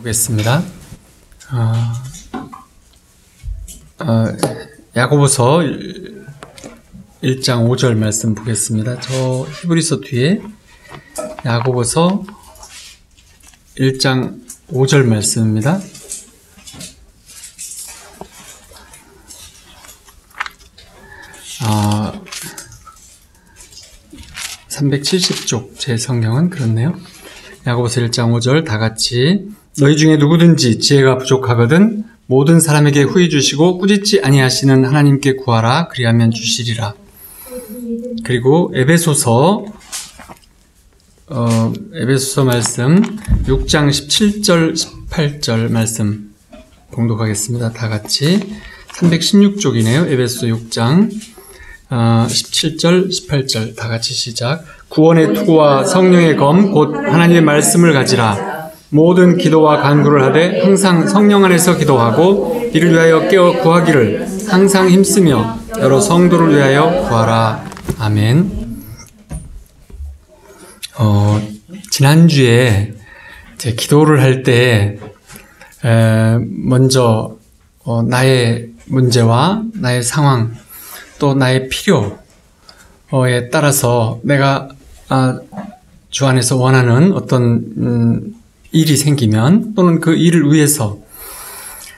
보겠습니다. 야고보서 1장 5절 말씀 보겠습니다. 저 히브리서 뒤에 야고보서 1장 5절 말씀입니다. 아, 370쪽 제 성경은 그렇네요. 야고보서 1장 5절 다 같이 너희 중에 누구든지 지혜가 부족하거든 모든 사람에게 후히 주시고 꾸짖지 아니하시는 하나님께 구하라 그리하면 주시리라. 그리고 에베소서 말씀 6장 17절 18절 말씀 봉독하겠습니다. 다 같이 316쪽이네요. 에베소 6장 17절 18절 다 같이 시작. 구원의 투구와 성령의 검 곧 하나님의 말씀을 가지라. 모든 기도와 간구를 하되 항상 성령 안에서 기도하고 이를 위하여 깨어 구하기를 항상 힘쓰며 여러 성도를 위하여 구하라. 아멘. 지난주에 제 기도를 할 때 먼저 나의 문제와 나의 상황 또 나의 필요에 따라서 내가 주 안에서 원하는 어떤 일이 생기면 또는 그 일을 위해서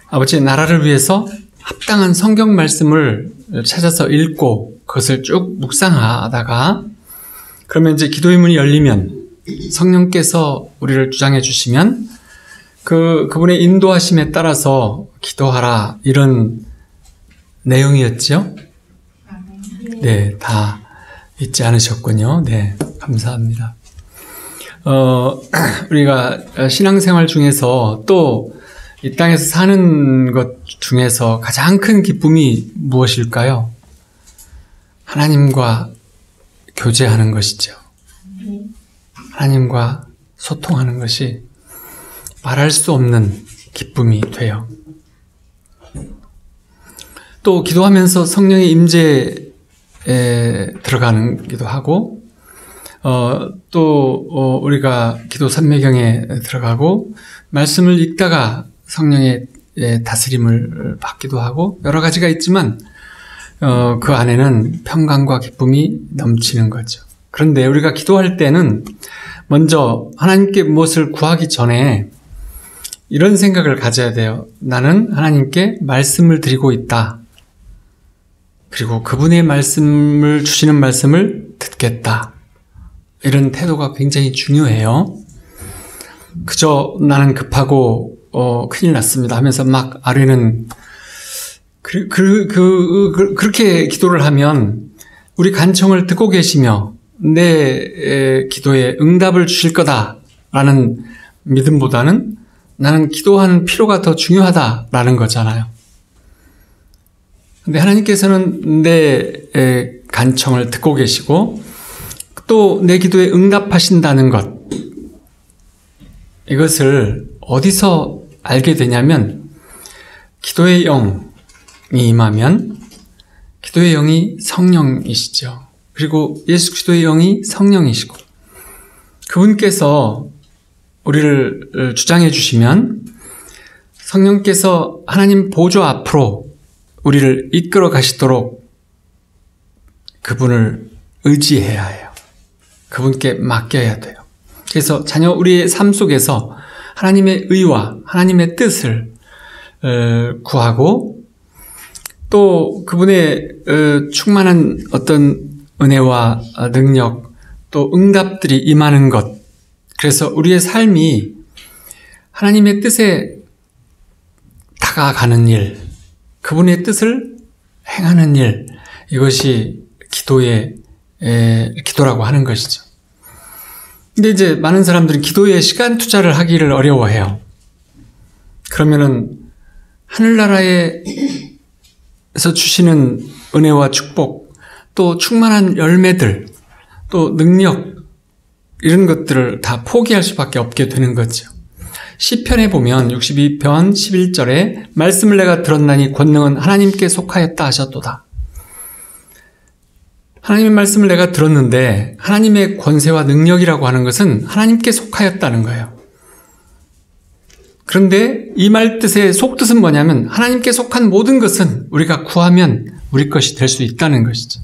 아버지의 나라를 위해서 합당한 성경 말씀을 찾아서 읽고 그것을 쭉 묵상하다가 그러면 이제 기도의 문이 열리면 성령께서 우리를 주장해 주시면 그분의 인도하심에 따라서 기도하라 이런 내용이었죠? 네, 다 잊지 않으셨군요. 네, 감사합니다. 우리가 신앙생활 중에서 또 이 땅에서 사는 것 중에서 가장 큰 기쁨이 무엇일까요? 하나님과 교제하는 것이죠. 하나님과 소통하는 것이 말할 수 없는 기쁨이 돼요. 또 기도하면서 성령의 임재에 들어가기도 하고 또 우리가 기도 삼매경에 들어가고 말씀을 읽다가 성령의 다스림을 받기도 하고 여러 가지가 있지만 그 안에는 평강과 기쁨이 넘치는 거죠. 그런데 우리가 기도할 때는 먼저 하나님께 무엇을 구하기 전에 이런 생각을 가져야 돼요. 나는 하나님께 말씀을 드리고 있다. 그리고 그분의 말씀을 주시는 말씀을 듣겠다. 이런 태도가 굉장히 중요해요. 그저 나는 급하고 큰일 났습니다 하면서 막 아뢰는 그렇게 기도를 하면 우리 간청을 듣고 계시며 내 기도에 응답을 주실 거다라는 믿음보다는 나는 기도하는 필요가 더 중요하다라는 거잖아요. 근데 하나님께서는 내 간청을 듣고 계시고 또 내 기도에 응답하신다는 것, 이것을 어디서 알게 되냐면 기도의 영이 임하면 기도의 영이 성령이시죠. 그리고 예수 그리스도의 영이 성령이시고 그분께서 우리를 주장해 주시면 성령께서 하나님 보좌 앞으로 우리를 이끌어 가시도록 그분을 의지해야 해요. 그분께 맡겨야 돼요. 그래서 자녀 우리의 삶 속에서 하나님의 의와 하나님의 뜻을 구하고 또 그분의 충만한 어떤 은혜와 능력 또 응답들이 임하는 것, 그래서 우리의 삶이 하나님의 뜻에 다가가는 일, 그분의 뜻을 행하는 일, 이것이 기도라고 하는 것이죠. 근데 이제 많은 사람들은 기도에 시간 투자를 하기를 어려워해요. 그러면은 하늘나라에서 주시는 은혜와 축복, 또 충만한 열매들, 또 능력, 이런 것들을 다 포기할 수밖에 없게 되는 거죠. 시편에 보면 62편 11절에 말씀을 내가 들었나니 권능은 하나님께 속하였다 하셨도다. 하나님의 말씀을 내가 들었는데 하나님의 권세와 능력이라고 하는 것은 하나님께 속하였다는 거예요. 그런데 이 말 뜻의 속뜻은 뭐냐면 하나님께 속한 모든 것은 우리가 구하면 우리 것이 될 수 있다는 것이죠.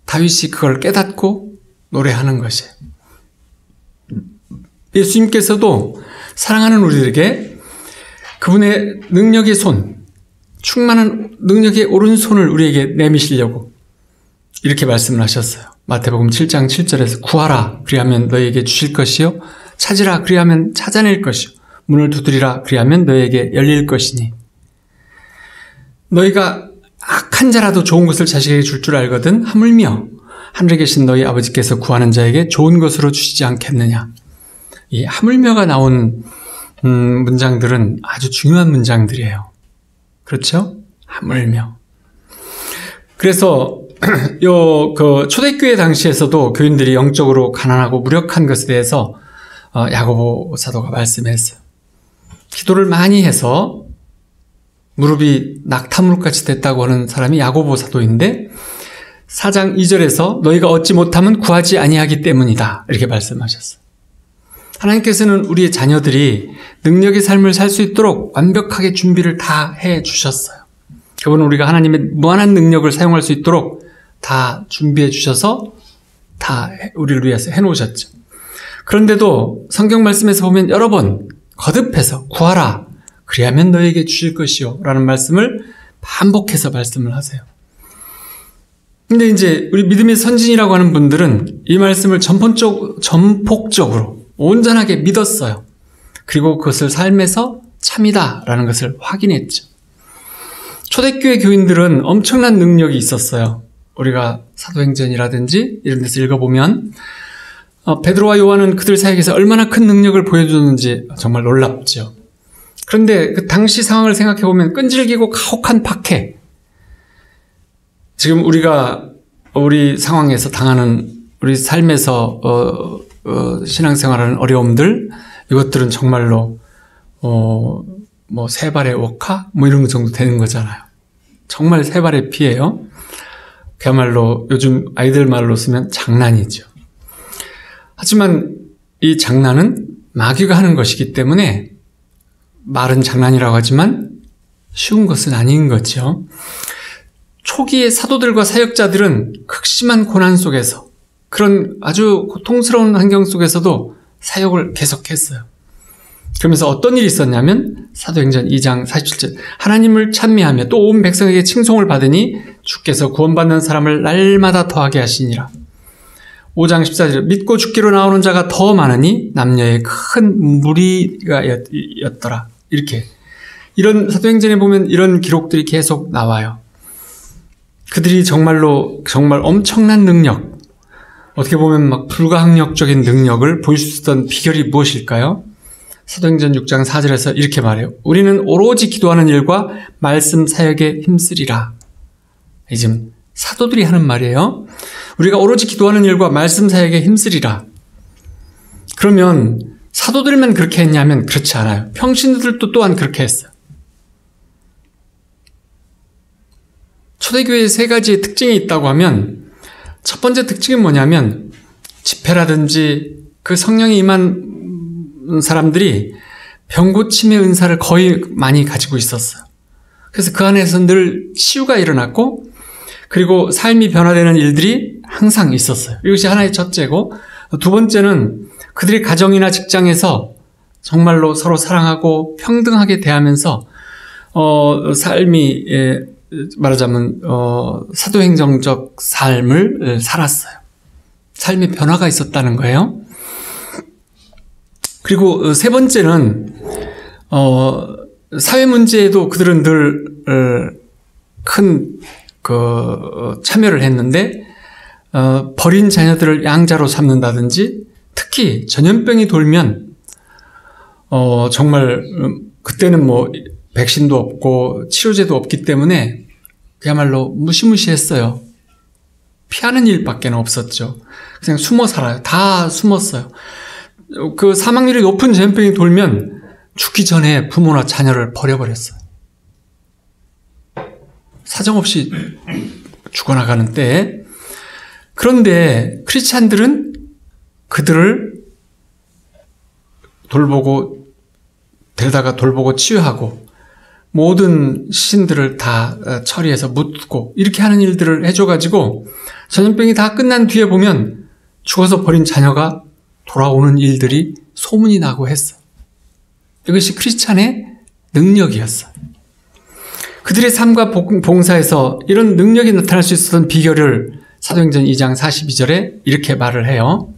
다윗이 그걸 깨닫고 노래하는 것이에요. 예수님께서도 사랑하는 우리들에게 그분의 능력의 손, 충만한 능력의 오른손을 우리에게 내미시려고 이렇게 말씀을 하셨어요. 마태복음 7장 7절에서 구하라 그리하면 너희에게 주실 것이요 찾으라 그리하면 찾아낼 것이요 문을 두드리라 그리하면 너희에게 열릴 것이니 너희가 악한 자라도 좋은 것을 자식에게 줄 줄 알거든 하물며 하늘에 계신 너희 아버지께서 구하는 자에게 좋은 것으로 주시지 않겠느냐. 이 하물며가 나온 문장들은 아주 중요한 문장들이에요. 그렇죠? 하물며. 그래서 초대교회 당시에서도 교인들이 영적으로 가난하고 무력한 것에 대해서 야고보 사도가 말씀했어요. 기도를 많이 해서 무릎이 낙타무릎같이 됐다고 하는 사람이 야고보 사도인데 4장 2절에서 너희가 얻지 못하면 구하지 아니하기 때문이다 이렇게 말씀하셨어요. 하나님께서는 우리의 자녀들이 능력의 삶을 살 수 있도록 완벽하게 준비를 다 해주셨어요. 그분은 우리가 하나님의 무한한 능력을 사용할 수 있도록 다 준비해 주셔서 다 우리를 위해서 해놓으셨죠. 그런데도 성경 말씀에서 보면 여러 번 거듭해서 구하라 그리하면 너에게 주실 것이요 라는 말씀을 반복해서 말씀을 하세요. 근데 이제 우리 믿음의 선진이라고 하는 분들은 이 말씀을 전폭적으로 온전하게 믿었어요. 그리고 그것을 삶에서 참이다라는 것을 확인했죠. 초대교회 교인들은 엄청난 능력이 있었어요. 우리가 사도행전이라든지 이런 데서 읽어보면 베드로와 요한은 그들 사이에서 얼마나 큰 능력을 보여줬는지 정말 놀랍죠. 그런데 그 당시 상황을 생각해보면 끈질기고 가혹한 박해, 지금 우리가 우리 상황에서 당하는 우리 삶에서 신앙생활하는 어려움들, 이것들은 정말로 뭐 세 발의 옥화 뭐 이런 정도 되는 거잖아요. 정말 세 발의 피예요. 그야말로 요즘 아이들 말로 쓰면 장난이죠. 하지만 이 장난은 마귀가 하는 것이기 때문에 말은 장난이라고 하지만 쉬운 것은 아닌 거죠. 초기의 사도들과 사역자들은 극심한 고난 속에서 그런 아주 고통스러운 환경 속에서도 사역을 계속했어요. 그러면서 어떤 일이 있었냐면 사도행전 2장 47절 하나님을 찬미하며 또 온 백성에게 칭송을 받으니 주께서 구원받는 사람을 날마다 더하게 하시니라. 5장 14절 믿고 죽기로 나오는 자가 더 많으니 남녀의 큰 무리가 였더라. 이렇게 이런 사도행전에 보면 이런 기록들이 계속 나와요. 그들이 정말 엄청난 능력, 어떻게 보면 막 불가항력적인 능력을 보일 수 있었던 비결이 무엇일까요? 사도행전 6장 4절에서 이렇게 말해요. 우리는 오로지 기도하는 일과 말씀 사역에 힘쓰리라. 이 지금 사도들이 하는 말이에요. 우리가 오로지 기도하는 일과 말씀 사역에 힘쓰리라. 그러면 사도들만 그렇게 했냐면 그렇지 않아요. 평신도들도 또한 그렇게 했어요. 초대교회의 세 가지의 특징이 있다고 하면 첫 번째 특징은 뭐냐면 집회라든지 그 성령이 임한 사람들이 병고침의 은사를 거의 많이 가지고 있었어요. 그래서 그 안에서 늘 치유가 일어났고 그리고 삶이 변화되는 일들이 항상 있었어요. 이것이 하나의 첫째고, 두 번째는 그들의 가정이나 직장에서 정말로 서로 사랑하고 평등하게 대하면서 삶이 말하자면 사도행정적 삶을 살았어요. 삶의 변화가 있었다는 거예요. 그리고 세 번째는 사회 문제에도 그들은 늘 큰 참여를 했는데 버린 자녀들을 양자로 삼는다든지 특히 전염병이 돌면 정말 그때는 뭐 백신도 없고 치료제도 없기 때문에 그야말로 무시무시했어요. 피하는 일밖에 없었죠. 그냥 숨어 살아요. 다 숨었어요. 그 사망률이 높은 전염병이 돌면 죽기 전에 부모나 자녀를 버려버렸어요. 사정없이 죽어나가는 때에. 그런데 크리스찬들은 그들을 돌보고 데려다가 돌보고 치유하고 모든 시신들을 다 처리해서 묻고 이렇게 하는 일들을 해줘가지고 전염병이 다 끝난 뒤에 보면 죽어서 버린 자녀가 돌아오는 일들이 소문이 나고 했어. 이것이 크리스찬의 능력이었어. 그들의 삶과 봉사에서 이런 능력이 나타날 수 있었던 비결을 사도행전 2장 42절에 이렇게 말을 해요.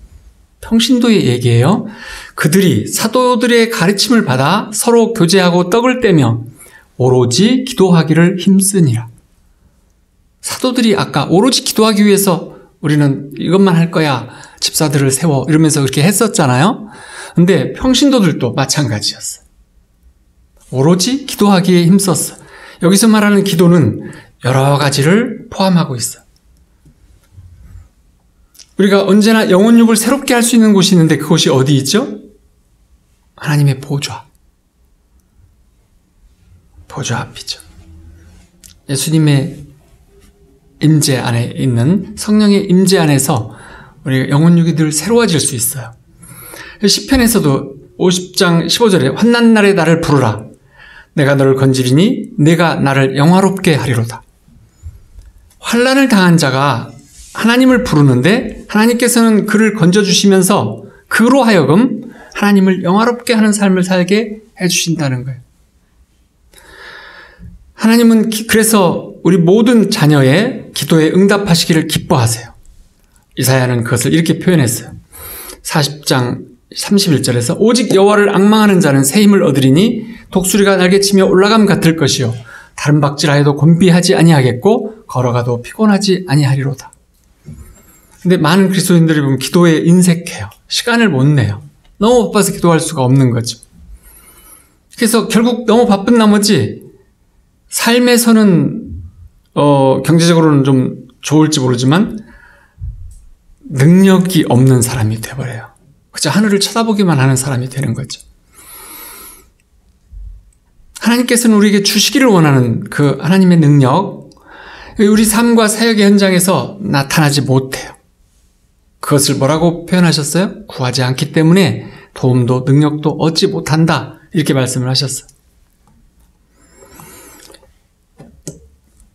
평신도의 얘기예요. 그들이 사도들의 가르침을 받아 서로 교제하고 떡을 떼며 오로지 기도하기를 힘쓰니라. 사도들이 아까 오로지 기도하기 위해서 우리는 이것만 할 거야. 집사들을 세워. 이러면서 그렇게 했었잖아요. 근데 평신도들도 마찬가지였어. 오로지 기도하기에 힘썼어. 여기서 말하는 기도는 여러 가지를 포함하고 있어. 우리가 언제나 영혼육을 새롭게 할 수 있는 곳이 있는데 그곳이 어디 있죠? 하나님의 보좌. 보좌 앞이죠. 예수님의 임재 안에 있는 성령의 임재 안에서 우리가 영혼육이 늘 새로워질 수 있어요. 시편에서도 50장 15절에 환난 날에 나를 부르라. 내가 너를 건지리니 내가 나를 영화롭게 하리로다. 환난을 당한 자가 하나님을 부르는데 하나님께서는 그를 건져주시면서 그로 하여금 하나님을 영화롭게 하는 삶을 살게 해주신다는 거예요. 하나님은 그래서 우리 모든 자녀의 기도에 응답하시기를 기뻐하세요. 이사야는 그것을 이렇게 표현했어요. 40장 31절에서 오직 여호와를 앙망하는 자는 새 힘을 얻으리니 독수리가 날개치며 올라감 같을 것이요 다른 박질하여도 곤비하지 아니하겠고 걸어가도 피곤하지 아니하리로다. 근데 많은 그리스도인들이 보면 기도에 인색해요. 시간을 못 내요. 너무 바빠서 기도할 수가 없는 거죠. 그래서 결국 너무 바쁜 나머지 삶에서는 경제적으로는 좀 좋을지 모르지만 능력이 없는 사람이 돼버려요. 그저 하늘을 쳐다보기만 하는 사람이 되는 거죠. 하나님께서는 우리에게 주시기를 원하는 그 하나님의 능력, 우리 삶과 사역의 현장에서 나타나지 못해요. 그것을 뭐라고 표현하셨어요? 구하지 않기 때문에 도움도 능력도 얻지 못한다. 이렇게 말씀을 하셨어요.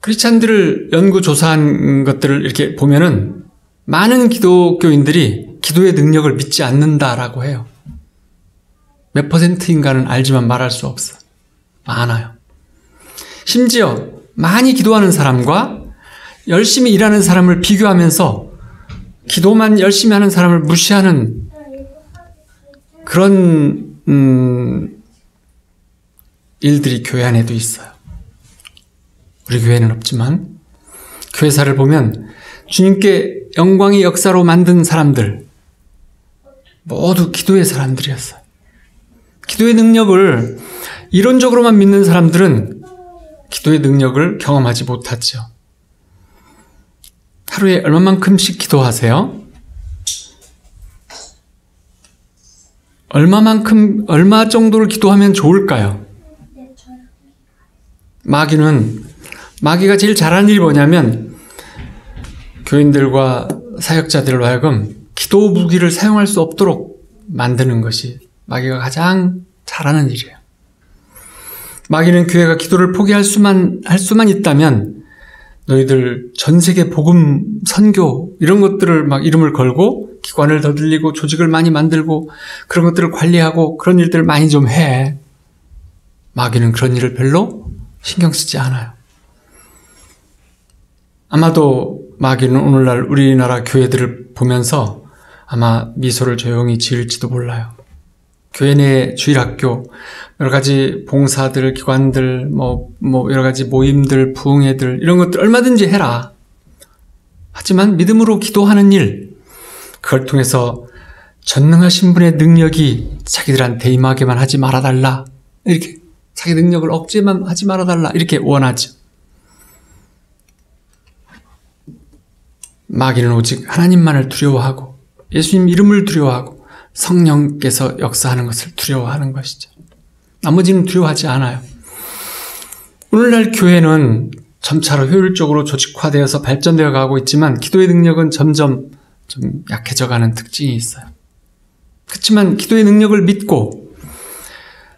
크리스찬들을 연구조사한 것들을 이렇게 보면은 많은 기독교인들이 기도의 능력을 믿지 않는다라고 해요. 몇 %인가는 알지만 말할 수 없어. 많아요. 심지어 많이 기도하는 사람과 열심히 일하는 사람을 비교하면서 기도만 열심히 하는 사람을 무시하는 그런 일들이 교회 안에도 있어요. 우리 교회는 없지만 교회사를 보면 주님께 영광의 역사로 만든 사람들 모두 기도의 사람들이었어요. 기도의 능력을 이론적으로만 믿는 사람들은 기도의 능력을 경험하지 못하죠. 하루에 얼마만큼씩 기도하세요? 얼마 정도를 기도하면 좋을까요? 마귀가 제일 잘하는 일이 뭐냐면 교인들과 사역자들로 하여금 기도 무기를 사용할 수 없도록 만드는 것이 마귀가 가장 잘하는 일이에요. 마귀는 교회가 기도를 포기할 수만 있다면 너희들 전 세계 복음 선교 이런 것들을 막 이름을 걸고 기관을 더 늘리고 조직을 많이 만들고 그런 것들을 관리하고 그런 일들을 많이 좀 해. 마귀는 그런 일을 별로 신경 쓰지 않아요. 아마도 마귀는 오늘날 우리나라 교회들을 보면서 아마 미소를 조용히 지을지도 몰라요. 교회 내 주일학교, 여러 가지 봉사들, 기관들, 여러 가지 모임들, 부흥회들, 이런 것들 얼마든지 해라. 하지만 믿음으로 기도하는 일, 그걸 통해서 전능하신 분의 능력이 자기들한테 임하게만 하지 말아달라. 이렇게 자기 능력을 억제만 하지 말아달라. 이렇게 원하죠. 마귀는 오직 하나님만을 두려워하고 예수님 이름을 두려워하고 성령께서 역사하는 것을 두려워하는 것이죠. 나머지는 두려워하지 않아요. 오늘날 교회는 점차로 효율적으로 조직화되어서 발전되어 가고 있지만 기도의 능력은 점점 좀 약해져가는 특징이 있어요. 그렇지만 기도의 능력을 믿고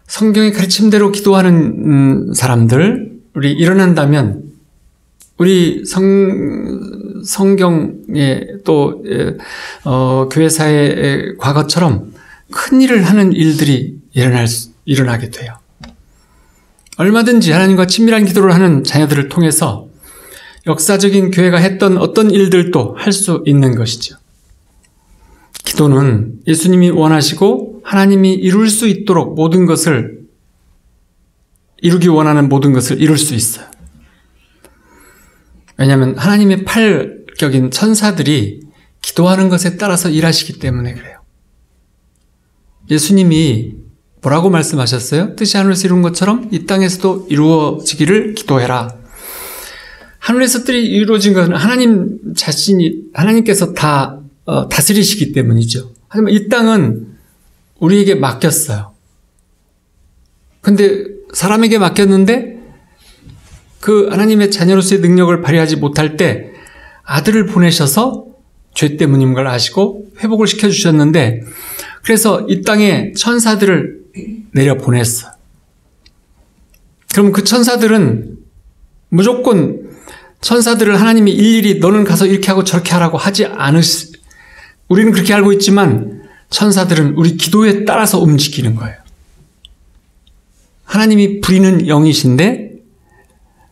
성경의 가르침대로 기도하는 사람들, 우리 일어난다면 우리 성경의 또 교회사의 과거처럼 큰 일을 하는 일들이 일어나게 돼요. 얼마든지 하나님과 친밀한 기도를 하는 자녀들을 통해서 역사적인 교회가 했던 어떤 일들도 할 수 있는 것이죠. 기도는 예수님이 원하시고 하나님이 이룰 수 있도록 모든 것을 이루기 원하는 모든 것을 이룰 수 있어요. 왜냐하면 하나님의 팔격인 천사들이 기도하는 것에 따라서 일하시기 때문에 그래요. 예수님이 뭐라고 말씀하셨어요? 뜻이 하늘에서 이룬 것처럼 이 땅에서도 이루어지기를 기도해라. 하늘에서 뜻이 이루어진 것은 하나님 자신이, 하나님께서 다 다스리시기 때문이죠. 하지만 이 땅은 우리에게 맡겼어요. 근데 사람에게 맡겼는데 그 하나님의 자녀로서의 능력을 발휘하지 못할 때 아들을 보내셔서 죄 때문인 걸 아시고 회복을 시켜주셨는데, 그래서 이 땅에 천사들을 내려보냈어요. 그럼 그 천사들은 무조건 천사들을 하나님이 일일이 너는 가서 이렇게 하고 저렇게 하라고 하지 우리는 그렇게 알고 있지만 천사들은 우리 기도에 따라서 움직이는 거예요. 하나님이 부리는 영이신데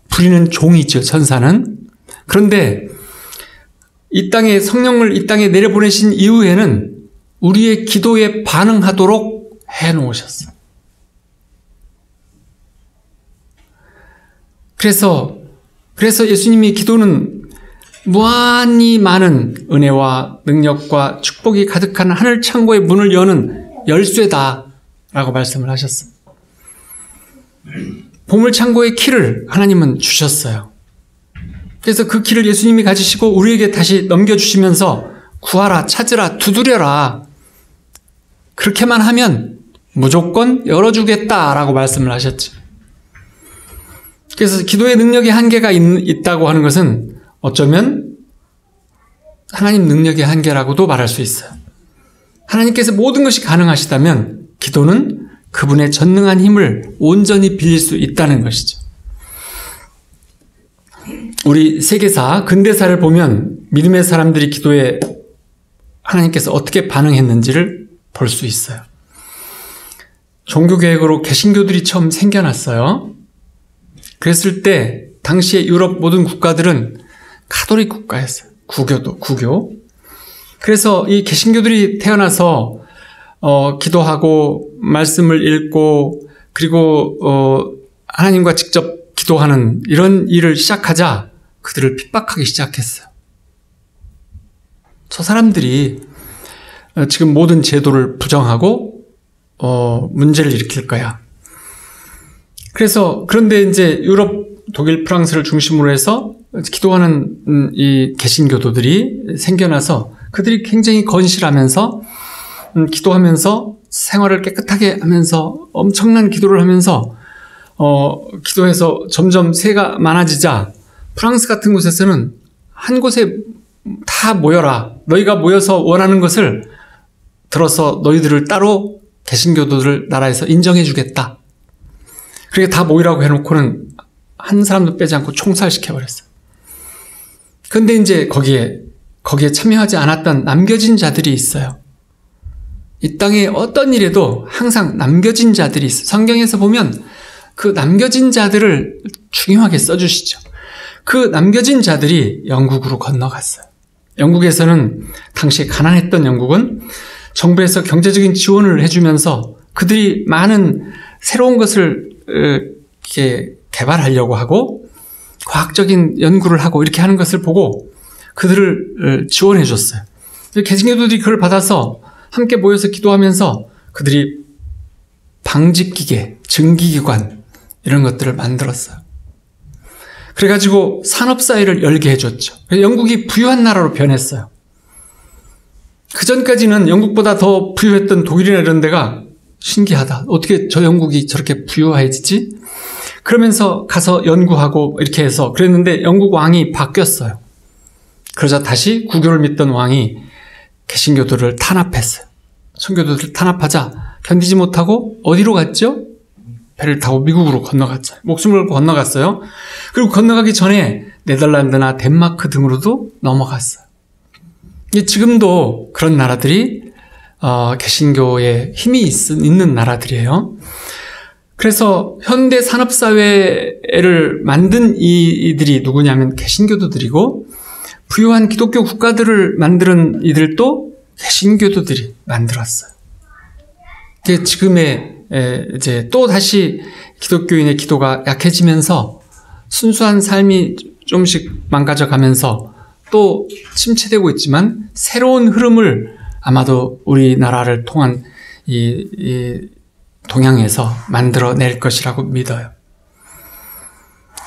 부리는 종이죠, 천사는. 그런데 이 땅에 성령을 이 땅에 내려보내신 이후에는 우리의 기도에 반응하도록 해놓으셨어요. 그래서 예수님이 기도는 무한히 많은 은혜와 능력과 축복이 가득한 하늘 창고의 문을 여는 열쇠다라고 말씀을 하셨어요. 보물 창고의 키를 하나님은 주셨어요. 그래서 그 키를 예수님이 가지시고 우리에게 다시 넘겨주시면서 구하라, 찾으라, 두드려라. 그렇게만 하면 무조건 열어주겠다라고 말씀을 하셨죠. 그래서 기도의 능력의 한계가 있다고 하는 것은 어쩌면 하나님 능력의 한계라고도 말할 수 있어요. 하나님께서 모든 것이 가능하시다면 기도는 그분의 전능한 힘을 온전히 빌릴 수 있다는 것이죠. 우리 세계사, 근대사를 보면 믿음의 사람들이 기도에 하나님께서 어떻게 반응했는지를 볼 수 있어요. 종교개혁으로 개신교들이 처음 생겨났어요. 그랬을 때 당시에 유럽 모든 국가들은 가톨릭 국가였어요. 구교. 그래서 이 개신교들이 태어나서 기도하고 말씀을 읽고 그리고 하나님과 직접 기도하는 이런 일을 시작하자 그들을 핍박하기 시작했어요. 저 사람들이 지금 모든 제도를 부정하고 문제를 일으킬 거야. 그런데 이제 유럽, 독일, 프랑스를 중심으로 해서 기도하는 이 개신교도들이 생겨나서 그들이 굉장히 건실하면서 기도하면서 생활을 깨끗하게 하면서 엄청난 기도를 하면서 기도해서 점점 세가 많아지자 프랑스 같은 곳에서는 한 곳에 다 모여라. 너희가 모여서 원하는 것을 들어서 너희들을 따로 개신교도들 나라에서 인정해 주겠다. 그렇게 다 모이라고 해놓고는 한 사람도 빼지 않고 총살시켜버렸어요. 근데 이제 거기에 참여하지 않았던 남겨진 자들이 있어요. 이 땅에 어떤 일에도 항상 남겨진 자들이 있어요. 성경에서 보면 그 남겨진 자들을 중요하게 써주시죠. 그 남겨진 자들이 영국으로 건너갔어요. 영국에서는 당시에 가난했던 영국은 정부에서 경제적인 지원을 해주면서 그들이 많은 새로운 것을 이렇게 개발하려고 하고 과학적인 연구를 하고 이렇게 하는 것을 보고 그들을 지원해 줬어요. 개신교도들이 그걸 받아서 함께 모여서 기도하면서 그들이 방직기계, 증기기관 이런 것들을 만들었어요. 그래가지고 산업사회를 열게 해줬죠. 영국이 부유한 나라로 변했어요. 그전까지는 영국보다 더 부유했던 독일이나 이런 데가 신기하다. 어떻게 저 영국이 저렇게 부유해지지? 그러면서 가서 연구하고 이렇게 해서 그랬는데 영국 왕이 바뀌었어요. 그러자 다시 구교를 믿던 왕이 개신교도를 탄압했어요. 청교도들을 탄압하자 견디지 못하고 어디로 갔죠? 배를 타고 미국으로 건너갔죠. 목숨을 걸고 건너갔어요. 그리고 건너가기 전에 네덜란드나 덴마크 등으로도 넘어갔어요. 지금도 그런 나라들이 개신교에 힘이 있는 나라들이에요. 그래서 현대 산업사회를 만든 이들이 누구냐면 개신교도들이고, 부유한 기독교 국가들을 만드는 이들도 개신교도들이 만들었어요. 지금의 이제 또 다시 기독교인의 기도가 약해지면서 순수한 삶이 조금씩 망가져 가면서 침체되고 있지만, 새로운 흐름을 아마도 우리나라를 통한 이 동양에서 만들어낼 것이라고 믿어요.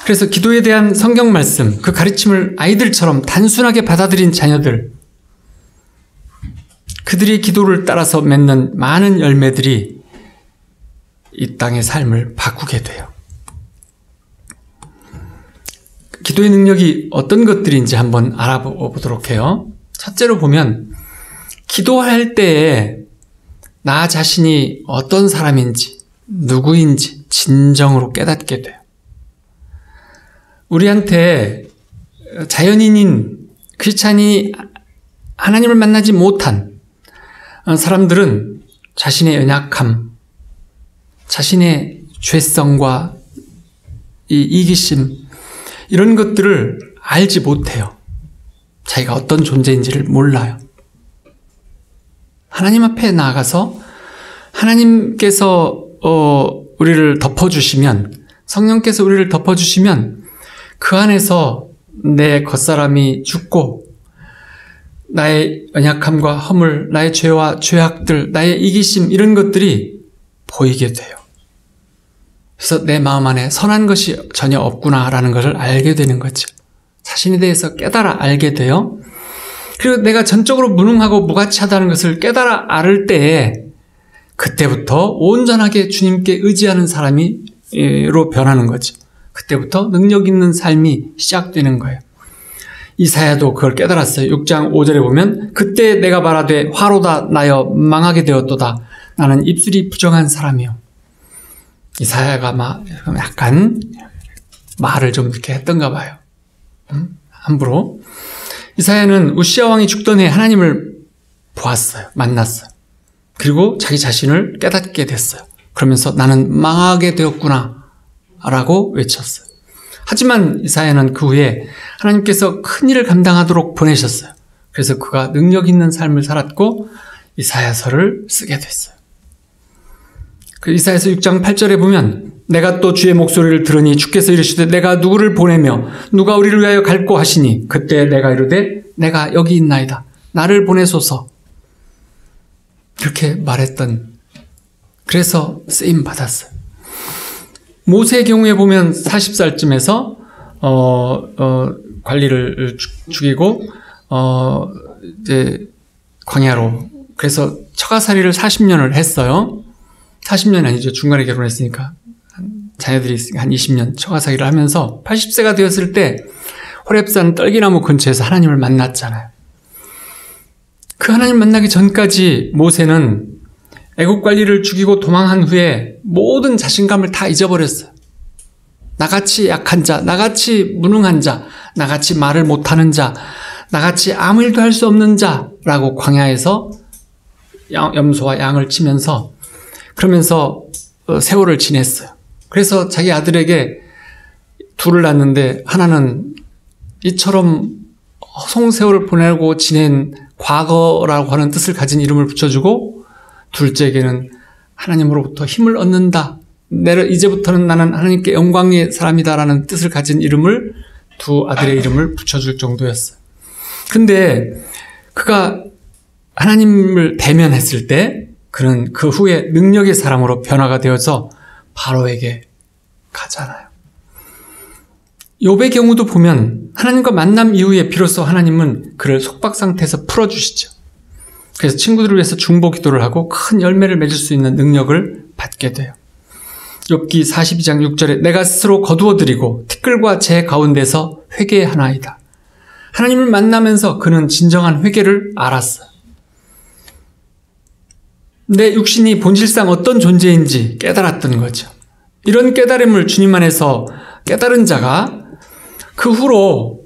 그래서 기도에 대한 성경 말씀, 그 가르침을 아이들처럼 단순하게 받아들인 자녀들, 그들의 기도를 따라서 맺는 많은 열매들이 이 땅의 삶을 바꾸게 돼요. 기도의 능력이 어떤 것들인지 한번 알아보도록 해요. 첫째로 보면, 기도할 때에 나 자신이 어떤 사람인지, 누구인지 진정으로 깨닫게 돼요. 우리한테 자연인인 크리스찬이 하나님을 만나지 못한 사람들은 자신의 연약함, 자신의 죄성과 이 이기심, 이런 것들을 알지 못해요. 자기가 어떤 존재인지를 몰라요. 하나님 앞에 나아가서 하나님께서 우리를 덮어주시면, 성령께서 우리를 덮어주시면 그 안에서 내 겉사람이 죽고 나의 연약함과 허물, 나의 죄와 죄악들, 나의 이기심, 이런 것들이 보이게 돼요. 그래서 내 마음 안에 선한 것이 전혀 없구나라는 것을 알게 되는 거죠. 자신에 대해서 깨달아 알게 돼요. 그리고 내가 전적으로 무능하고 무가치하다는 것을 깨달아 알 때에 그때부터 온전하게 주님께 의지하는 사람으로 변하는 거죠. 그때부터 능력 있는 삶이 시작되는 거예요. 이사야도 그걸 깨달았어요. 6장 5절에 보면, 그때 내가 말하되 화로다 나여 망하게 되었도다. 나는 입술이 부정한 사람이요. 이사야가 약간 말을 좀 이렇게 했던가 봐요. 함부로. 이사야는 우시야 왕이 죽던 해 하나님을 보았어요. 만났어요. 그리고 자기 자신을 깨닫게 됐어요. 그러면서 나는 망하게 되었구나 라고 외쳤어요. 하지만 이사야는 그 후에 하나님께서 큰 일을 감당하도록 보내셨어요. 그래서 그가 능력 있는 삶을 살았고 이사야서를 쓰게 됐어요. 그 이사야서 6장 8절에 보면, 내가 또 주의 목소리를 들으니 주께서 이르시되 내가 누구를 보내며 누가 우리를 위하여 갈고 하시니 그때 내가 이르되 내가 여기 있나이다. 나를 보내소서. 그렇게 말했던, 그래서 쓰임 받았어요. 모세의 경우에 보면 40살쯤에서 관리를 죽이고 이제 광야로, 그래서 처가살이를 40년을 했어요. 40년이 아니죠. 중간에 결혼했으니까 자녀들이 있으니까 한 20년 처가살이를 하면서 80세가 되었을 때 호렙산 떨기나무 근처에서 하나님을 만났잖아요. 그 하나님 만나기 전까지 모세는 애국 관리를 죽이고 도망한 후에 모든 자신감을 다 잊어버렸어요. 나같이 약한 자, 나같이 무능한 자, 나같이 말을 못하는 자, 나같이 아무 일도 할 수 없는 자라고 광야에서 염소와 양을 치면서, 그러면서 세월을 지냈어요. 그래서 자기 아들에게 둘을 낳았는데 하나는 이처럼 허송세월을 보내고 지낸 과거라고 하는 뜻을 가진 이름을 붙여주고, 둘째에게는 하나님으로부터 힘을 얻는다, 이제부터는 나는 하나님께 영광의 사람이다라는 뜻을 가진 이름을, 두 아들의 이름을 붙여줄 정도였어요. 근데 그가 하나님을 대면했을 때 그는 그 후에 능력의 사람으로 변화가 되어서 바로에게 가잖아요. 욥의 경우도 보면 하나님과 만남 이후에 비로소 하나님은 그를 속박 상태에서 풀어주시죠. 그래서 친구들을 위해서 중보 기도를 하고 큰 열매를 맺을 수 있는 능력을 받게 돼요. 욥기 42장 6절에 내가 스스로 거두어드리고 티끌과 재 가운데서 회개하나이다. 하나님을 만나면서 그는 진정한 회개를 알았어요. 내 육신이 본질상 어떤 존재인지 깨달았던 거죠. 이런 깨달음을 주님 안에서 깨달은 자가 그 후로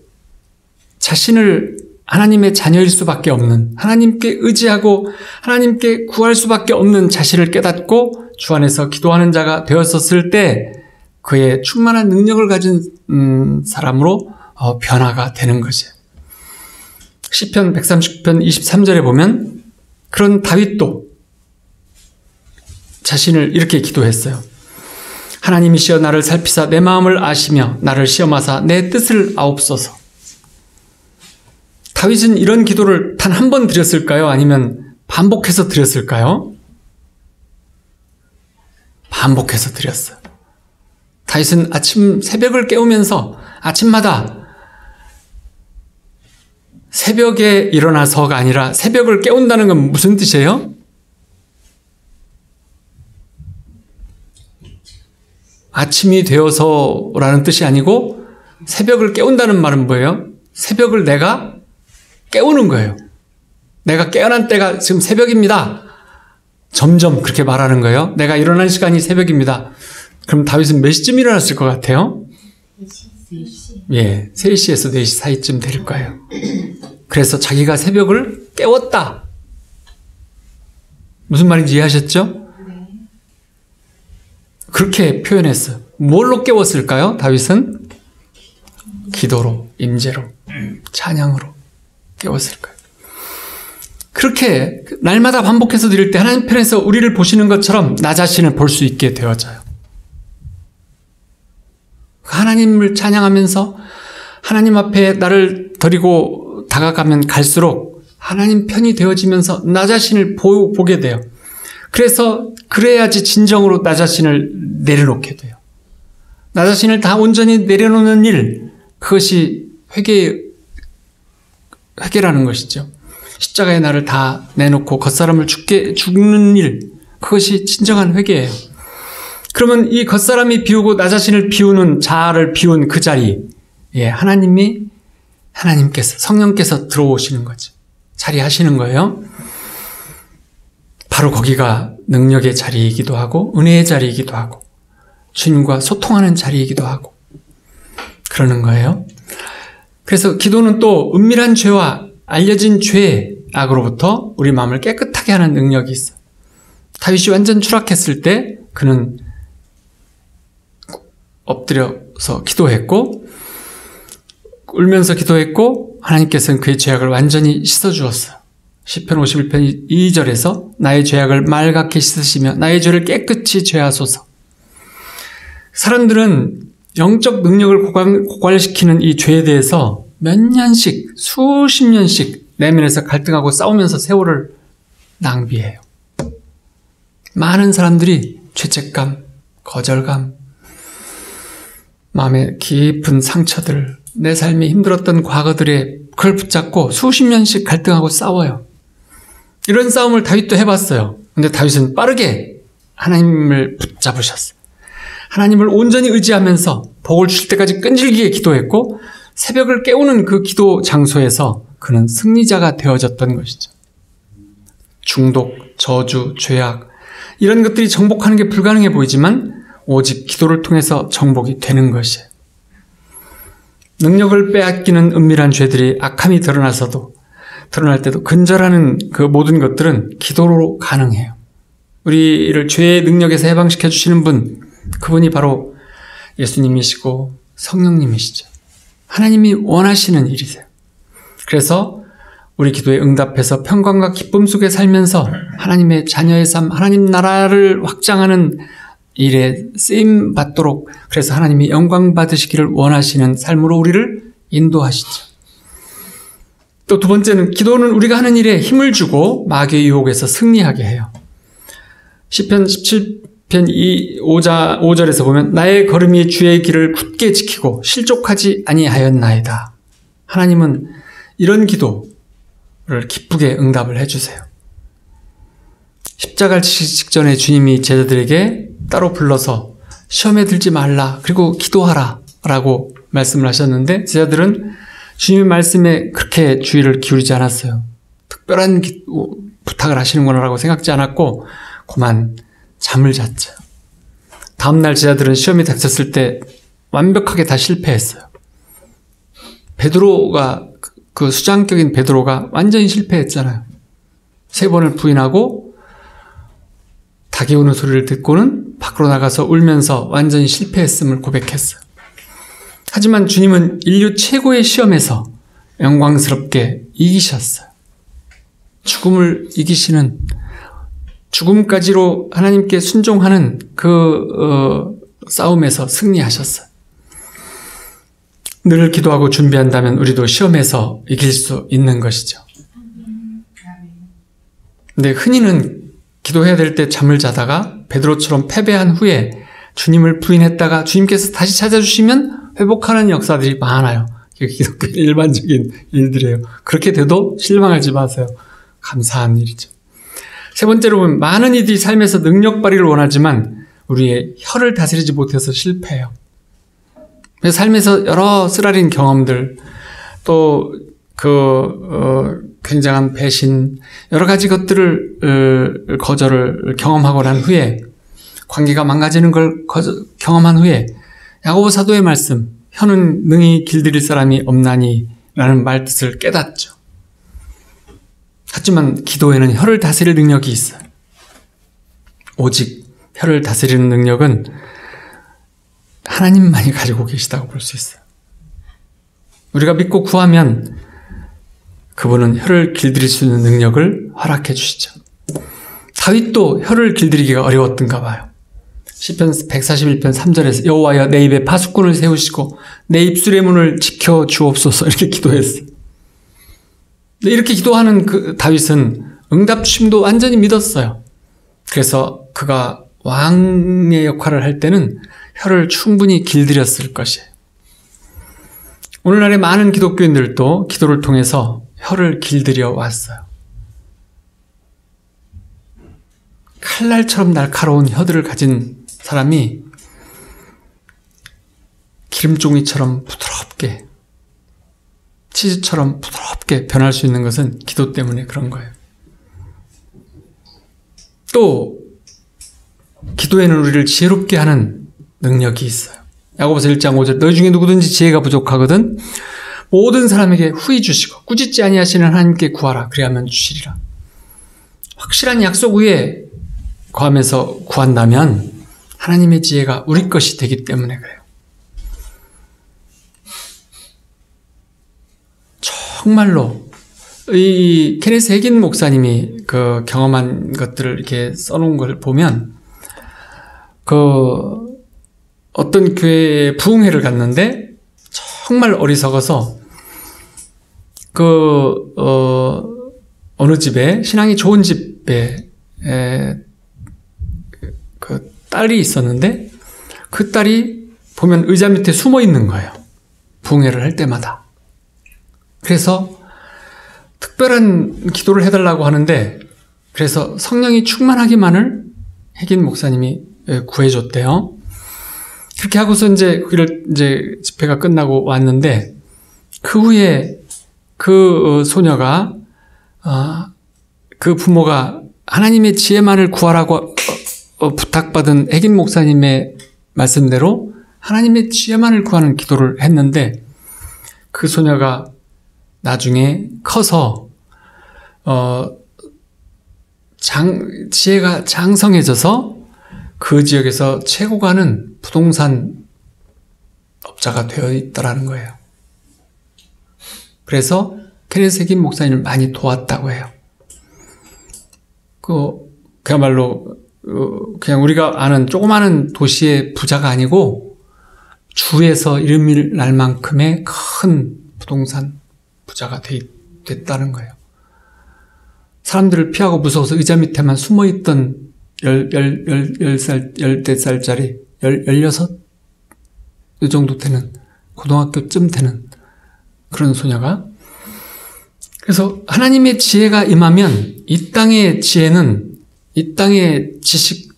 자신을 하나님의 자녀일 수밖에 없는, 하나님께 의지하고 하나님께 구할 수밖에 없는 자신을 깨닫고 주 안에서 기도하는 자가 되었었을 때 그의 충만한 능력을 가진 사람으로 변화가 되는 거죠. 시편 139편 23절에 보면 그런 다윗도 자신을 이렇게 기도했어요. 하나님이시여 나를 살피사 내 마음을 아시며 나를 시험하사 내 뜻을 아옵소서. 다윗은 이런 기도를 단 한 번 드렸을까요? 아니면 반복해서 드렸을까요? 반복해서 드렸어요. 다윗은 새벽을 깨우면서 아침마다 새벽에 일어나서가 아니라 새벽을 깨운다는 건 무슨 뜻이에요? 아침이 되어서라는 뜻이 아니고 새벽을 깨운다는 말은 뭐예요? 새벽을 내가 깨우는 거예요. 내가 깨어난 때가 지금 새벽입니다. 점점 그렇게 말하는 거예요. 내가 일어난 시간이 새벽입니다. 그럼 다윗은 몇 시쯤 일어났을 것 같아요? 3시. 예, 3시에서 4시 사이쯤 될 거예요. 그래서 자기가 새벽을 깨웠다. 무슨 말인지 이해하셨죠? 그렇게 표현했어요. 뭘로 깨웠을까요? 다윗은 기도로, 임재로, 찬양으로 깨웠을 거예요. 그렇게 날마다 반복해서 드릴 때 하나님 편에서 우리를 보시는 것처럼 나 자신을 볼 수 있게 되어져요. 하나님을 찬양하면서 하나님 앞에 나를 드리고 다가가면 갈수록 하나님 편이 되어지면서 나 자신을 보게 돼요. 그래서 그래야지 진정으로 나 자신을 내려놓게 돼요. 나 자신을 다 온전히 내려놓는 일, 그것이 회개라는 것이죠. 십자가에 나를 다 내놓고 겉사람을 죽는 일, 그것이 진정한 회개예요. 그러면 이 겉사람이 비우고 나 자신을 비우는 자아를 비운 그 자리에 하나님께서 성령께서 들어오시는 거죠. 자리하시는 거예요. 바로 거기가 능력의 자리이기도 하고 은혜의 자리이기도 하고 주님과 소통하는 자리이기도 하고 그러는 거예요. 그래서 기도는 또 은밀한 죄와 알려진 죄, 악으로부터 우리 마음을 깨끗하게 하는 능력이 있어요. 다윗이 완전 추락했을 때 그는 엎드려서 기도했고 울면서 기도했고 하나님께서는 그의 죄악을 완전히 씻어주었어요. 시편 51편 2절에서 나의 죄악을 맑게 씻으시며 나의 죄를 깨끗이 제하소서. 사람들은 영적 능력을 고갈시키는 이 죄에 대해서 몇 년씩, 수십 년씩 내면에서 갈등하고 싸우면서 세월을 낭비해요. 많은 사람들이 죄책감, 거절감, 마음의 깊은 상처들, 내 삶이 힘들었던 과거들에 그걸 붙잡고 수십 년씩 갈등하고 싸워요. 이런 싸움을 다윗도 해봤어요. 근데 다윗은 빠르게 하나님을 붙잡으셨어요. 하나님을 온전히 의지하면서 복을 주실 때까지 끈질기게 기도했고 새벽을 깨우는 그 기도 장소에서 그는 승리자가 되어졌던 것이죠. 중독, 저주, 죄악 이런 것들이 정복하는 게 불가능해 보이지만 오직 기도를 통해서 정복이 되는 것이에요. 능력을 빼앗기는 은밀한 죄들이 악함이 드러날 때도 근절하는 그 모든 것들은 기도로 가능해요. 우리를 죄의 능력에서 해방시켜 주시는 분, 그분이 바로 예수님이시고 성령님이시죠. 하나님이 원하시는 일이세요. 그래서 우리 기도에 응답해서 평강과 기쁨 속에 살면서 하나님의 자녀의 삶, 하나님 나라를 확장하는 일에 쓰임 받도록 그래서 하나님이 영광 받으시기를 원하시는 삶으로 우리를 인도하시죠. 또 두 번째는 기도는 우리가 하는 일에 힘을 주고 마귀의 유혹에서 승리하게 해요. 시편 17편 5절에서 보면 나의 걸음이 주의 길을 굳게 지키고 실족하지 아니하였나이다. 하나님은 이런 기도를 기쁘게 응답을 해주세요. 십자가를 지시기 직전에 주님이 제자들에게 따로 불러서 시험에 들지 말라 그리고 기도하라 라고 말씀을 하셨는데 제자들은 주님의 말씀에 그렇게 주의를 기울이지 않았어요. 특별한 부탁을 하시는구나 라고 생각지 않았고 그만 잠을 잤죠. 다음날 제자들은 시험이 닥쳤을 때 완벽하게 다 실패했어요. 베드로가, 그 수장격인 베드로가 완전히 실패했잖아요. 3번을 부인하고 닭이 우는 소리를 듣고는 밖으로 나가서 울면서 완전히 실패했음을 고백했어요. 하지만 주님은 인류 최고의 시험에서 영광스럽게 이기셨어요. 죽음을 이기시는, 죽음까지로 하나님께 순종하는 그 싸움에서 승리하셨어요. 늘 기도하고 준비한다면 우리도 시험에서 이길 수 있는 것이죠. 근데 흔히는 기도해야 될 때 잠을 자다가 베드로처럼 패배한 후에 주님을 부인했다가 주님께서 다시 찾아주시면 회복하는 역사들이 많아요. 기독교 일반적인 일들이에요. 그렇게 돼도 실망하지 마세요. 감사한 일이죠. 3번째로 보면 많은 이들이 삶에서 능력 발휘를 원하지만 우리의 혀를 다스리지 못해서 실패해요. 삶에서 여러 쓰라린 경험들, 또 굉장한 배신, 여러 가지 것들을 거절을 경험하고 난 후에, 관계가 망가지는 걸 경험한 후에 야고보 사도의 말씀, 혀는 능히 길들일 사람이 없나니 라는 말뜻을 깨닫죠. 하지만 기도에는 혀를 다스릴 능력이 있어요. 오직 혀를 다스리는 능력은 하나님만이 가지고 계시다고 볼 수 있어요. 우리가 믿고 구하면 그분은 혀를 길들일 수 있는 능력을 허락해 주시죠. 다윗도 혀를 길들이기가 어려웠던가 봐요. 시편 141편 3절에서 여호와여 내 입에 파수꾼을 세우시고 내 입술의 문을 지켜 주옵소서 이렇게 기도했어요. 이렇게 기도하는 그 다윗은 응답 주심도 완전히 믿었어요. 그래서 그가 왕의 역할을 할 때는 혀를 충분히 길들였을 것이에요. 오늘날의 많은 기독교인들도 기도를 통해서 혀를 길들여 왔어요. 칼날처럼 날카로운 혀들을 가진 사람이 기름종이처럼 부드럽게, 치즈처럼 부드럽게 변할 수 있는 것은 기도 때문에 그런 거예요. 또 기도에는 우리를 지혜롭게 하는 능력이 있어요. 야고보서 1장 5절 너희 중에 누구든지 지혜가 부족하거든 모든 사람에게 후히 주시고 꾸짖지 아니하시는 하나님께 구하라 그리하면 주시리라. 확실한 약속 위에 구하면서 구한다면 하나님의 지혜가 우리 것이 되기 때문에 그래요. 정말로 이 케네스 해긴 목사님이 그 경험한 것들을 이렇게 써놓은 걸 보면 그 어떤 교회에 부흥회를 갔는데 정말 어리석어서 어느 집에 신앙이 좋은 집에 그 딸이 있었는데 그 딸이 보면 의자 밑에 숨어 있는 거예요. 부흥회를 할 때마다. 그래서 특별한 기도를 해달라고 하는데 그래서 성령이 충만하기만을 해긴 목사님이 구해줬대요. 그렇게 하고서 이제 집회가 끝나고 왔는데 그 후에 그 소녀가 그 부모가 하나님의 지혜만을 구하라고 부탁받은 해긴 목사님의 말씀대로 하나님의 지혜만을 구하는 기도를 했는데 그 소녀가 나중에 커서 지혜가 장성해져서 그 지역에서 최고 가는 부동산 업자가 되어 있다라는 거예요. 그래서 케네스 해긴 목사님을 많이 도왔다고 해요. 그야말로 그냥 우리가 아는 조그마한 도시의 부자가 아니고 주에서 이름이 날 만큼의 큰 부동산 부자가 됐다는 거예요. 사람들을 피하고 무서워서 의자 밑에만 숨어있던 14살짜리 16? 이 정도 되는 고등학교쯤 되는 그런 소녀가 그래서 하나님의 지혜가 임하면 이 땅의 지혜는 이 땅의 지식,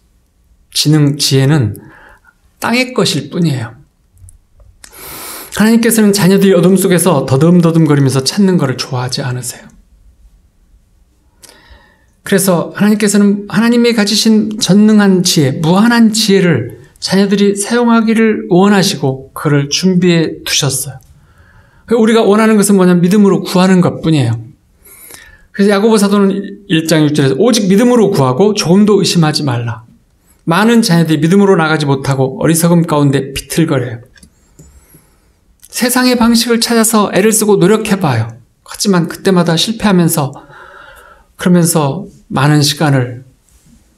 지능, 지혜는 땅의 것일 뿐이에요. 하나님께서는 자녀들이 어둠 속에서 더듬더듬거리면서 찾는 것을 좋아하지 않으세요. 그래서 하나님께서는 하나님의 가지신 전능한 지혜, 무한한 지혜를 자녀들이 사용하기를 원하시고 그를 준비해 두셨어요. 우리가 원하는 것은 뭐냐면 믿음으로 구하는 것뿐이에요. 그래서 야고보 사도는 1장 6절에서 오직 믿음으로 구하고 조금도 의심하지 말라. 많은 자녀들이 믿음으로 나가지 못하고 어리석음 가운데 비틀거려요. 세상의 방식을 찾아서 애를 쓰고 노력해봐요. 하지만 그때마다 실패하면서 그러면서 많은 시간을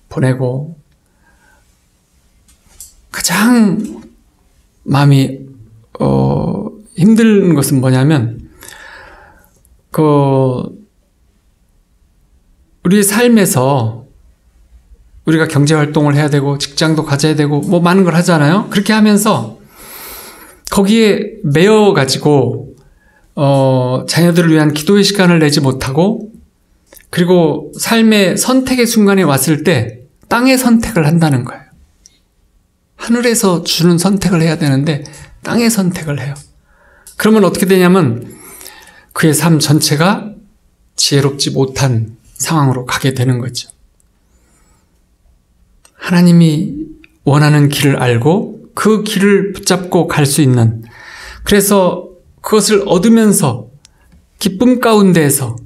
보내고 가장 마음이 힘든 것은 뭐냐면 우리 삶에서 우리가 경제활동을 해야 되고 직장도 가져야 되고 뭐 많은 걸 하잖아요. 그렇게 하면서 거기에 매여가지고 자녀들을 위한 기도의 시간을 내지 못하고 그리고 삶의 선택의 순간에 왔을 때 땅의 선택을 한다는 거예요. 하늘에서 주는 선택을 해야 되는데 땅의 선택을 해요. 그러면 어떻게 되냐면 그의 삶 전체가 지혜롭지 못한 상황으로 가게 되는 거죠. 하나님이 원하는 길을 알고 그 길을 붙잡고 갈 수 있는, 그래서 그것을 얻으면서 기쁨 가운데에서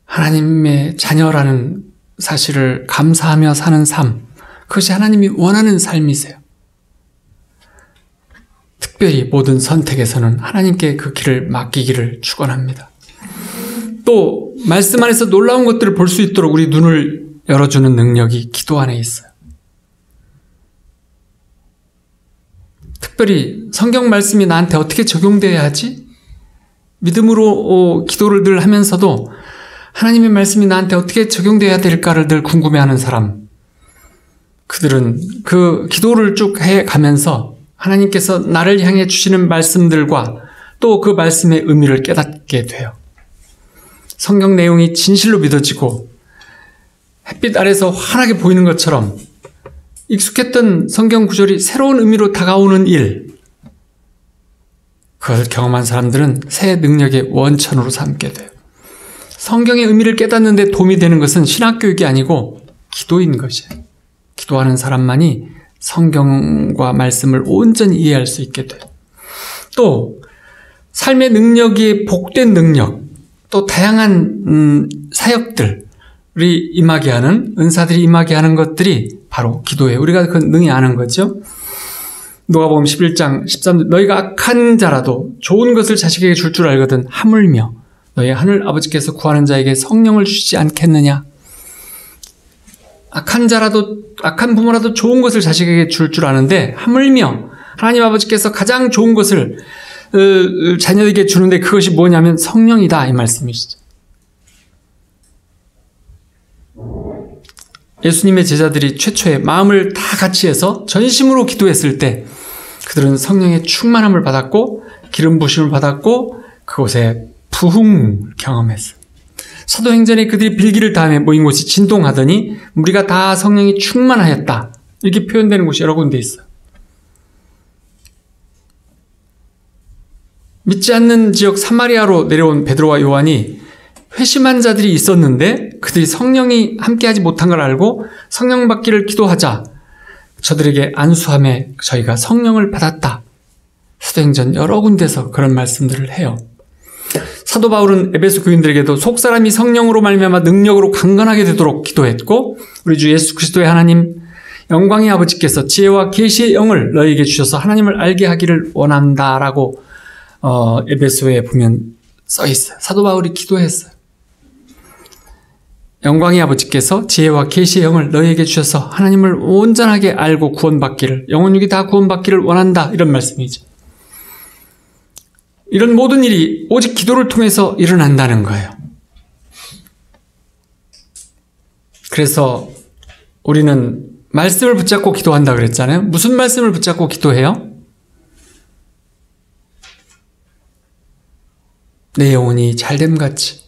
하나님의 자녀라는 사실을 감사하며 사는 삶, 그것이 하나님이 원하는 삶이세요. 특별히 모든 선택에서는 하나님께 그 길을 맡기기를 축원합니다. 또 말씀 안에서 놀라운 것들을 볼 수 있도록 우리 눈을 열어주는 능력이 기도 안에 있어요. 특별히 성경 말씀이 나한테 어떻게 적용돼야 하지? 믿음으로 기도를 늘 하면서도 하나님의 말씀이 나한테 어떻게 적용돼야 될까를 늘 궁금해하는 사람, 그들은 그 기도를 쭉 해가면서 하나님께서 나를 향해 주시는 말씀들과 또 그 말씀의 의미를 깨닫게 돼요. 성경 내용이 진실로 믿어지고 햇빛 아래서 환하게 보이는 것처럼 익숙했던 성경 구절이 새로운 의미로 다가오는 일, 그것을 경험한 사람들은 새 능력의 원천으로 삼게 돼요. 성경의 의미를 깨닫는 데 도움이 되는 것은 신학교육이 아니고 기도인 것이에요. 기도하는 사람만이 성경과 말씀을 온전히 이해할 수 있게 돼요. 또 삶의 능력이 복된 능력, 또 다양한 사역들이 임하게 하는, 은사들이 임하게 하는 것들이 바로 기도예요. 우리가 그 능히 아는 거죠. 누가복음 11장 13절, 너희가 악한 자라도 좋은 것을 자식에게 줄 줄 알거든 하물며 너희 하늘 아버지께서 구하는 자에게 성령을 주시지 않겠느냐. 악한 자라도, 악한 부모라도 좋은 것을 자식에게 줄 줄 아는데 하물며 하나님 아버지께서 가장 좋은 것을 자녀에게 주는데 그것이 뭐냐면 성령이다, 이 말씀이시죠. 예수님의 제자들이 최초에 마음을 다 같이 해서 전심으로 기도했을 때 그들은 성령의 충만함을 받았고 기름 부심을 받았고 그곳에 부흥을 경험했어요. 사도행전에 그들이 빌기를 다음에 모인 곳이 진동하더니 우리가 다 성령이 충만하였다, 이렇게 표현되는 곳이 여러 군데 있어요. 믿지 않는 지역 사마리아로 내려온 베드로와 요한이 회심한 자들이 있었는데 그들이 성령이 함께하지 못한 걸 알고 성령 받기를 기도하자 저들에게 안수함에 저희가 성령을 받았다. 사도행전 여러 군데서 그런 말씀들을 해요. 사도 바울은 에베소 교인들에게도 속사람이 성령으로 말미암아 능력으로 강건하게 되도록 기도했고 우리 주 예수 그리스도의 하나님 영광의 아버지께서 지혜와 계시의 영을 너희에게 주셔서 하나님을 알게 하기를 원한다라고 에베소에 보면 써 있어요. 사도 바울이 기도했어요. 영광의 아버지께서 지혜와 계시의 영을 너희에게 주셔서 하나님을 온전하게 알고 구원받기를, 영혼육이 다 구원받기를 원한다, 이런 말씀이죠. 이런 모든 일이 오직 기도를 통해서 일어난다는 거예요. 그래서 우리는 말씀을 붙잡고 기도한다 그랬잖아요. 무슨 말씀을 붙잡고 기도해요? 내 영혼이 잘됨같이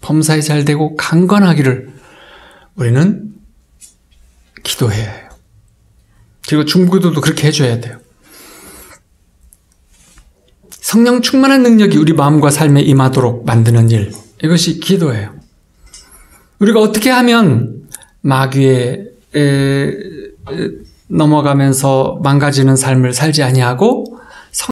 범사에 잘되고 강건하기를 우리는 기도해야 해요. 그리고 중보기도도 그렇게 해줘야 돼요. 성령 충만한 능력이 우리 마음과 삶에 임하도록 만드는 일, 이것이 기도예요. 우리가 어떻게 하면 마귀의 넘어가면서 망가지는 삶을 살지 아니하고